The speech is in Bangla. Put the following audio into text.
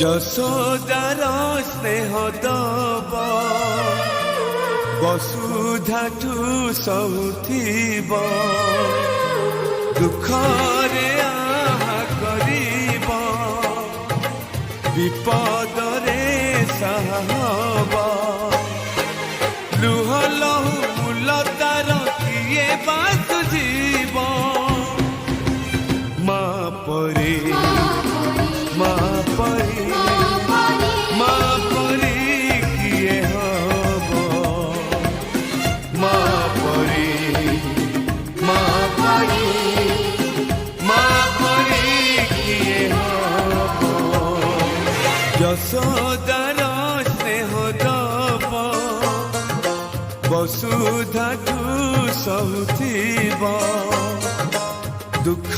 যশোদার স্নেহ দব বসুধাঠু সহুথিব দুঃখরে আহা করিব বিপদরে সাহব লুহ লহু মূলতার কিয়ে বাসুজিব মা পরে মা পরে মা পরে কিয়ে হব মা পরে মা পরে মা পরে কিয়ে হব যশোদার স্নেহ দব বসুধাঠু সহুথিব দুঃখ